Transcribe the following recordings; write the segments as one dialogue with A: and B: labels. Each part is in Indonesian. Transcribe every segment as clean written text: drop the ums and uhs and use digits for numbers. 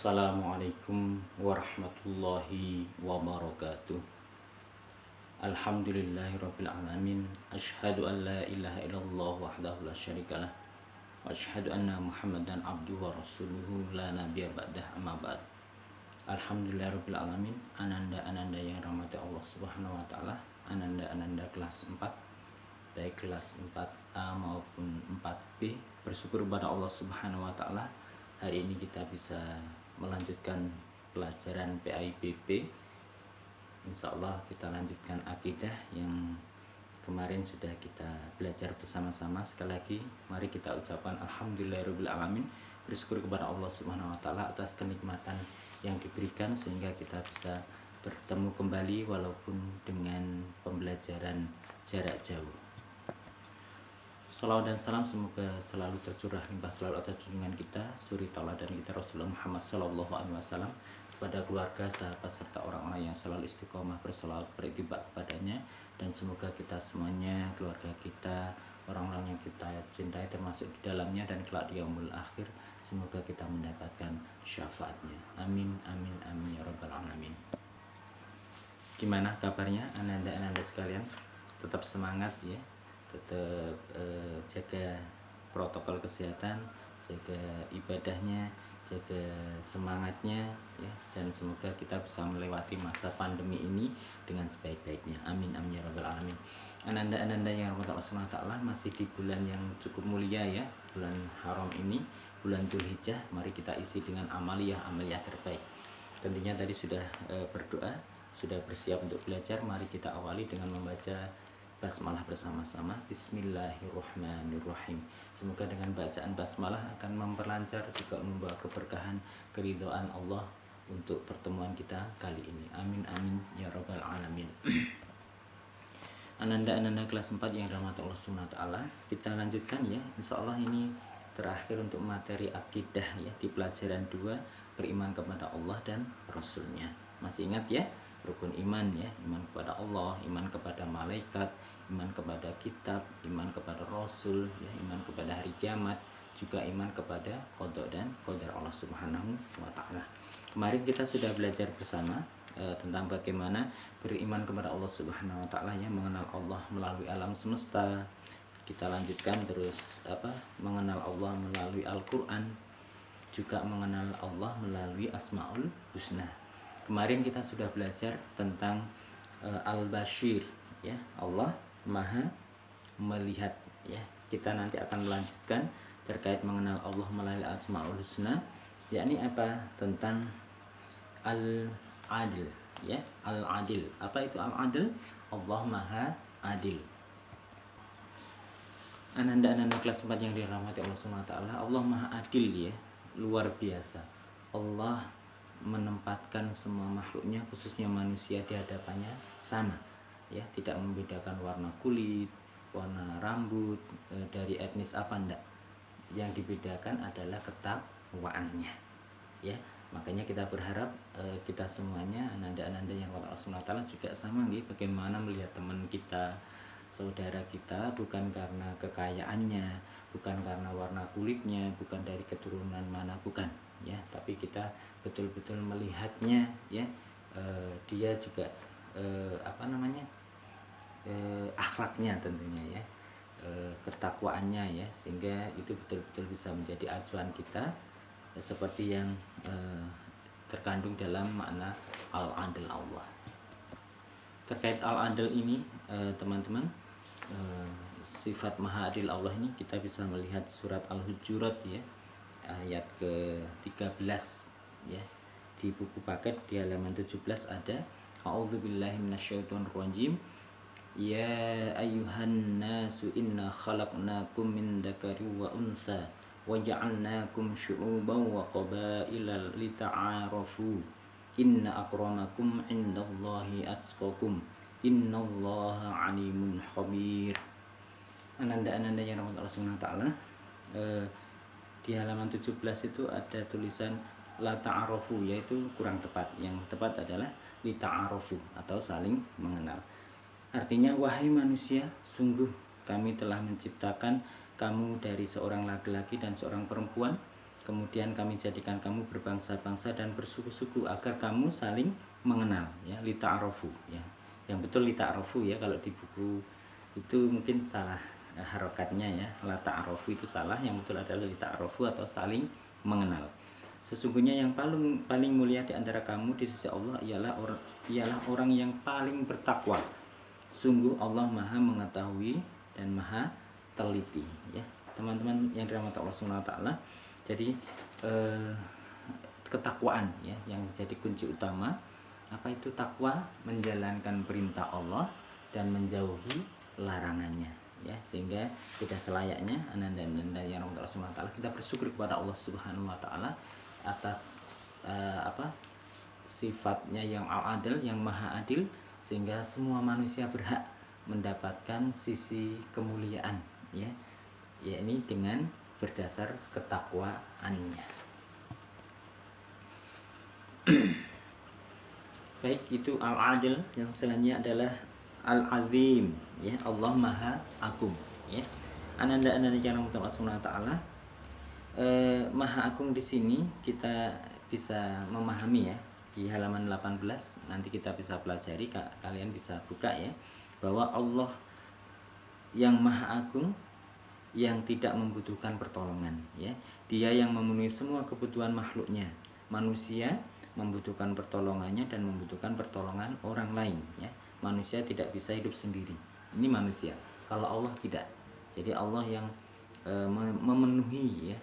A: Assalamualaikum warahmatullahi wabarakatuh. Alhamdulillahirabbil alamin. Asyhadu an la ilaha illallah wahdahu la syarikalah wa asyhadu anna Muhammadan abduhu wa rasuluhu la nabiyya ba'dah amma ba'd. Alhamdulillahirabbil alamin. Ananda yang rahmati Allah Subhanahu wa taala. Ananda kelas 4, baik kelas 4A maupun 4B. Bersyukur kepada Allah Subhanahu wa taala, hari ini kita bisa melanjutkan pelajaran PAIBB. Insya Allah kita lanjutkan akidah yang kemarin sudah kita belajar bersama-sama. Sekali lagi mari kita ucapkan alhamdulillahirabbil alamin, bersyukur kepada Allah Subhanahu wa taala atas kenikmatan yang diberikan sehingga kita bisa bertemu kembali walaupun dengan pembelajaran jarak jauh. Salawat dan salam semoga selalu tercurah limpah selalu atas junjungan kita, suri tauladan kita Rasulullah Muhammad Sallallahu Alaihi Wasallam, kepada keluarga, sahabat serta orang-orang yang selalu istiqomah bersolawat beriktibar kepadanya, dan semoga kita semuanya, keluarga kita, orang-orang yang kita cintai termasuk di dalamnya dan kelak di yaumul akhir, semoga kita mendapatkan syafaatnya. Amin amin amin ya rabbal alamin. Gimana kabarnya ananda sekalian? Tetap semangat ya, tetap jaga protokol kesehatan, jaga ibadahnya, jaga semangatnya ya, dan semoga kita bisa melewati masa pandemi ini dengan sebaik-baiknya. Amin amin ya rabbal alamin. Ananda yang rahmat Allah Subhanahu wa taala, masih di bulan yang cukup mulia ya, bulan haram ini, bulan Dzulhijjah. Mari kita isi dengan amaliyah terbaik. Tentunya tadi sudah berdoa, sudah bersiap untuk belajar. Mari kita awali dengan membaca basmalah bersama-sama. Bismillahirrahmanirrahim. Semoga dengan bacaan basmalah akan memperlancar juga membawa keberkahan, keridhaan Allah untuk pertemuan kita kali ini. Amin amin ya rabbal alamin. Ananda kelas 4 yang dirahmati Allah Subhanahu wa taala, kita lanjutkan ya. Insyaallah ini terakhir untuk materi akidah ya, di pelajaran 2, beriman kepada Allah dan Rasulnya. Masih ingat ya, rukun iman ya, iman kepada Allah, iman kepada malaikat, iman kepada kitab, iman kepada Rasul ya, iman kepada hari kiamat, juga iman kepada qada dan qadar Allah Subhanahu wa taala. Kemarin kita sudah belajar bersama tentang bagaimana beriman kepada Allah Subhanahu wa taala ya, mengenal Allah melalui alam semesta. Kita lanjutkan terus mengenal Allah melalui Al-Qur'an, juga mengenal Allah melalui Asmaul Husna. Kemarin kita sudah belajar tentang Al-Bashir ya, Allah Maha melihat ya. Kita nanti akan melanjutkan terkait mengenal Allah melalui Asmaul Husna, yakni apa? Tentang Al-Adil ya, Al-Adil. Apa itu Al-Adil? Allah Maha Adil. Ananda kelas 4 yang dirahmati Allah Subhanahu wa taala, Allah Maha Adil ya, luar biasa. Allah menempatkan semua makhluknya, khususnya manusia, di hadapannya sama ya, tidak membedakan warna kulit, warna rambut, dari etnis apa, enggak. Yang dibedakan adalah ketakwaannya ya. Makanya kita berharap kita semuanya, ananda yang Allah Subhanahu wa taala, juga sama gitu, bagaimana melihat teman kita, saudara kita, bukan karena kekayaannya, bukan karena warna kulitnya, bukan dari keturunan mana, bukan ya, tapi kita betul-betul melihatnya ya, dia juga akhlaknya tentunya ya, ketakwaannya ya, sehingga itu betul-betul bisa menjadi acuan kita, seperti yang terkandung dalam makna Al-Adil Allah. Terkait Al-Adil ini teman-teman, sifat Maha Adil Allah ini kita bisa melihat surat Al-Hujurat ya, ayat ke-13 ya. Di buku paket di halaman 17 ada A'udzubillahi minasyaitonirrajim. Ya ayyuhan nasu inna khalaqnakum min dzakari wa untha wa ja'alnakum syu'uban wa qabaila lita'arafu. Inna akramakum indallahi atqakum. Innallaha alimun khabir. Ananda yang rahmat Allah Subhanahu wa taala, di halaman 17 itu ada tulisan la ta'arafu, yaitu kurang tepat. Yang tepat adalah li ta'arafu atau saling mengenal. Artinya, wahai manusia, sungguh kami telah menciptakan kamu dari seorang laki-laki dan seorang perempuan, kemudian kami jadikan kamu berbangsa-bangsa dan bersuku-suku agar kamu saling mengenal, ya, lita'arofu, ya. Yang betul lita'arofu, ya, kalau di buku itu mungkin salah harokatnya, ya, la ta'arofu itu salah, yang betul adalah lita'arofu atau saling mengenal. Sesungguhnya yang paling mulia di antara kamu di sisi Allah ialah orang yang paling bertakwa. Sungguh Allah Maha mengetahui dan Maha teliti, ya. Teman-teman yang dirahmati Allah Subhanahu wa taala. Jadi ketakwaan, ya, yang jadi kunci utama. Apa itu takwa? Menjalankan perintah Allah dan menjauhi larangannya, ya, sehingga tidak selayaknya ananda yang Allah Subhanahu wa taala kita bersyukur kepada Allah Subhanahu wa taala atas sifatnya yang al-adil, yang maha adil, sehingga semua manusia berhak mendapatkan sisi kemuliaan, ya, yakni dengan berdasar ketakwaannya. Baik, itu al-adil. Yang selanjutnya adalah al-azim, ya, Allah Maha Agung, ya. Ananda yang Allah Subhanahu wa taala Maha Agung di sini kita bisa memahami, ya, di halaman 18 nanti kita bisa pelajari, kalian bisa buka, ya, bahwa Allah yang Maha Agung yang tidak membutuhkan pertolongan, ya. Dia yang memenuhi semua kebutuhan makhluknya. Manusia membutuhkan pertolongannya dan membutuhkan pertolongan orang lain, ya. Manusia tidak bisa hidup sendiri. Ini manusia. Kalau Allah tidak. Jadi Allah yang memenuhi, ya,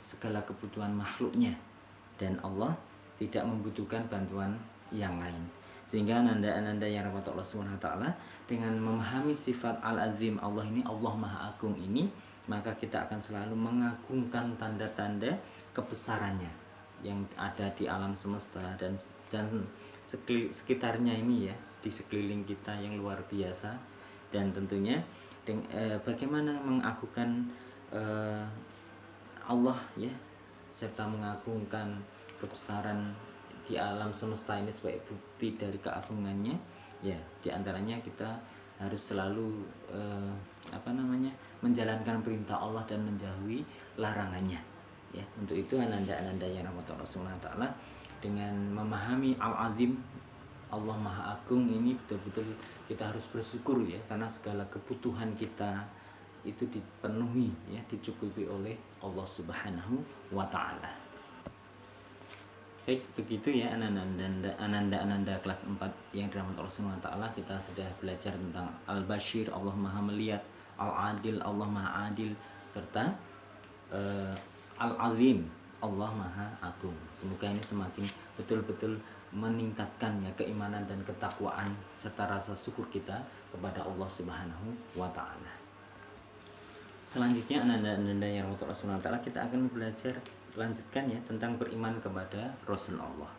A: segala kebutuhan makhluknya, dan Allah tidak membutuhkan bantuan yang lain. Sehingga ananda yang rahmat Allah Subhanahu wa taala, dengan memahami sifat al-azim Allah ini, Allah Maha Agung ini, maka kita akan selalu mengagungkan tanda-tanda kebesarannya yang ada di alam semesta dan sekitarnya ini, ya, di sekeliling kita yang luar biasa. Dan tentunya bagaimana mengagungkan Allah, ya, serta mengagungkan kebesaran di alam semesta ini sebagai bukti dari keagungannya, ya, diantaranya kita harus selalu menjalankan perintah Allah dan menjauhi larangannya, ya. Untuk itu ananda yang rahmatullah Subhanahu wa taala, dengan memahami al-azim Allah Maha Agung ini, betul-betul kita harus bersyukur, ya, karena segala kebutuhan kita itu dipenuhi, ya, dicukupi oleh Allah Subhanahu wa taala. Baik, begitu, ya, ananda kelas 4 yang dirahmati Allah Subhanahu wa taala. Kita sudah belajar tentang Al-Bashir, Allah Maha melihat, Al-Adil, Allah Maha adil, serta Al-Azim, Allah Maha Agung. Semoga ini semakin betul-betul meningkatkan, ya, keimanan dan ketakwaan serta rasa syukur kita kepada Allah Subhanahu wa taala. Selanjutnya ananda yang Allah Subhanahu wa taala, kita akan belajar lanjutkan, ya, tentang beriman kepada Rasul Allah.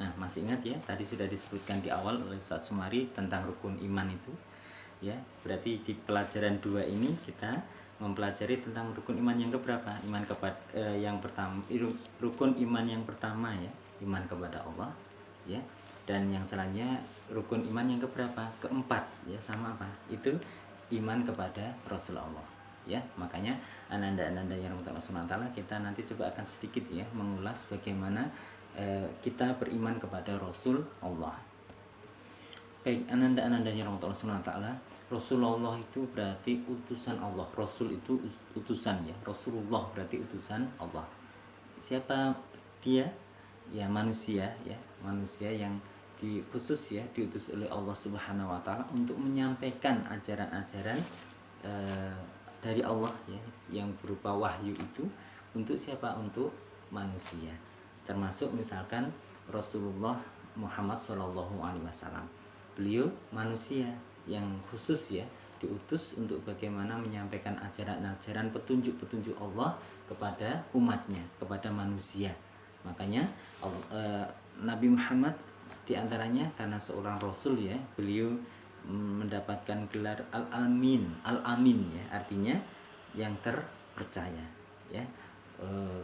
A: Nah, masih ingat, ya, tadi sudah disebutkan di awal oleh Ustaz Sumari tentang rukun iman itu, ya. Berarti di pelajaran 2 ini kita mempelajari tentang rukun iman yang keberapa? Yang pertama, rukun iman yang pertama, ya, iman kepada Allah, ya. Dan yang selanjutnya rukun iman yang keberapa? Keempat, ya, sama apa? Itu iman kepada Rasulullah, ya. Makanya ananda yang Allah Subhanahu wa taala, kita nanti coba akan sedikit, ya, mengulas bagaimana kita beriman kepada Rasul Allah. Baik, ananda yang Allah Subhanahu wa taala, Rasulullah itu berarti utusan Allah. Rasul itu utusan, ya. Rasulullah berarti utusan Allah. Siapa dia? Ya, manusia, ya, manusia yang khusus, ya, diutus oleh Allah Subhanahu wa taala untuk menyampaikan ajaran-ajaran dari Allah, ya, yang berupa wahyu itu untuk siapa? Untuk manusia. Termasuk misalkan Rasulullah Muhammad SAW. Beliau manusia yang khusus, ya, diutus untuk bagaimana menyampaikan ajaran-ajaran petunjuk-petunjuk Allah kepada umatnya, kepada manusia. Makanya Nabi Muhammad diantaranya karena seorang Rasul, ya, beliau mendapatkan gelar al-amin, ya, artinya yang terpercaya, ya.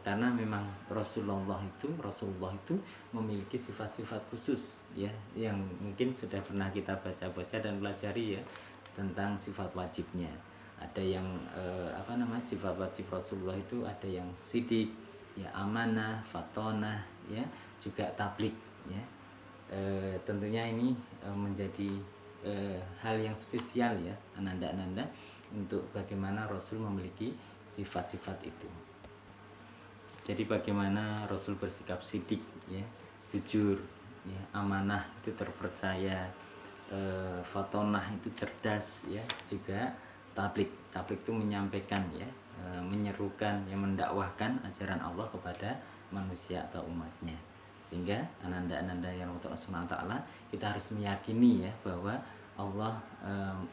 A: Karena memang Rasulullah itu memiliki sifat-sifat khusus, ya, yang mungkin sudah pernah kita baca-baca dan pelajari, ya, tentang sifat wajibnya. ada yang sifat-sifat Rasulullah itu ada yang sidik, ya amanah, fatonah, ya juga tablik, ya. Tentunya ini menjadi hal yang spesial ya ananda-ananda untuk bagaimana Rasul memiliki sifat-sifat itu. Jadi bagaimana Rasul bersikap sidik, ya, jujur, ya, amanah itu terpercaya, fatonah itu cerdas, ya, juga tablik itu menyampaikan, ya, menyerukan, yang mendakwahkan ajaran Allah kepada manusia atau umatnya. Sehingga ananda-ananda yang Allah SWT, kita harus meyakini ya bahwa Allah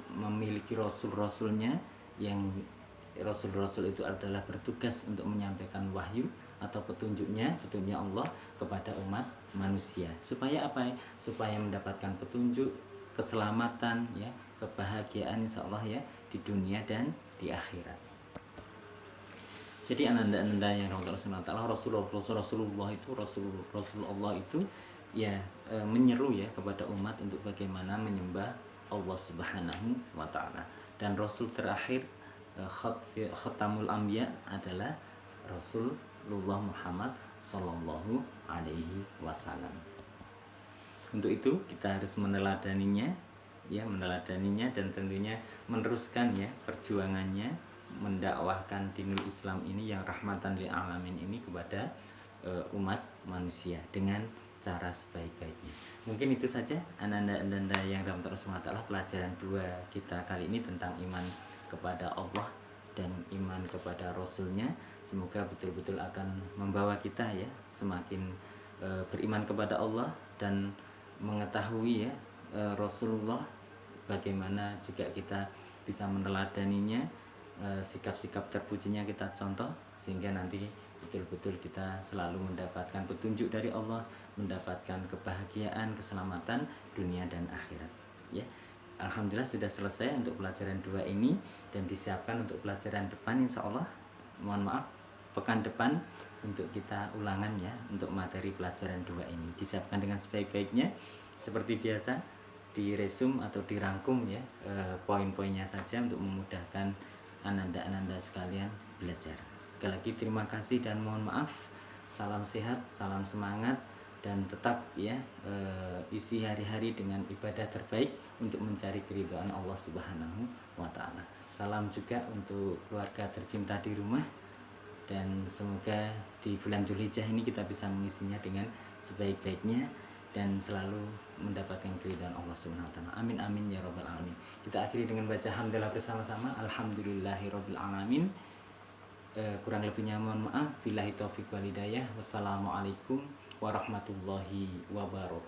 A: memiliki rasul-rasulnya, yang rasul-rasul itu adalah bertugas untuk menyampaikan wahyu atau petunjuknya Allah kepada umat manusia. Supaya apa? Supaya mendapatkan petunjuk, keselamatan, ya, kebahagiaan insyaallah ya di dunia dan di akhirat. Jadi ananda-ananda yang Rasulullah itu ya menyeru ya kepada umat untuk bagaimana menyembah Allah Subhanahu wa taala. Dan rasul terakhir khatamul anbiya adalah Rasulullah Muhammad sallallahu alaihi wasallam. Untuk itu kita harus meneladaninya dan tentunya meneruskan ya perjuangannya mendakwahkan dinul Islam ini yang rahmatan lil alamin ini kepada umat manusia dengan cara sebaik-baiknya. Mungkin itu saja ananda-ananda yang dalam SWT pelajaran 2 kita kali ini tentang iman kepada Allah dan iman kepada Rasulnya. Semoga betul-betul akan membawa kita ya semakin beriman kepada Allah dan mengetahui ya Rasulullah, bagaimana juga kita bisa meneladaninya, sikap-sikap terpujinya kita contoh, sehingga nanti betul-betul kita selalu mendapatkan petunjuk dari Allah, mendapatkan kebahagiaan, keselamatan dunia dan akhirat ya. Alhamdulillah sudah selesai untuk pelajaran 2 ini dan disiapkan untuk pelajaran depan insyaallah. Mohon maaf, pekan depan untuk kita ulangan ya untuk materi pelajaran 2 ini disiapkan dengan sebaik-baiknya seperti biasa, diresum atau dirangkum ya poin-poinnya saja untuk memudahkan ananda-ananda sekalian belajar. Sekali lagi terima kasih dan mohon maaf. Salam sehat, salam semangat, dan tetap ya isi hari-hari dengan ibadah terbaik untuk mencari keridhaan Allah Subhanahu wa taala. Salam juga untuk keluarga tercinta di rumah, dan semoga di bulan Dzulhijjah ini kita bisa mengisinya dengan sebaik-baiknya dan selalu mendapatkan keridhaan Allah Subhanahu wa taala. Amin amin ya rabbal alamin. Kita akhiri dengan baca hamdalah bersama-sama. Alhamdulillahirabbil alamin. Kurang lebihnya mohon maaf. Billahi taufik wal hidayah. Wassalamualaikum warahmatullahi wabarakatuh.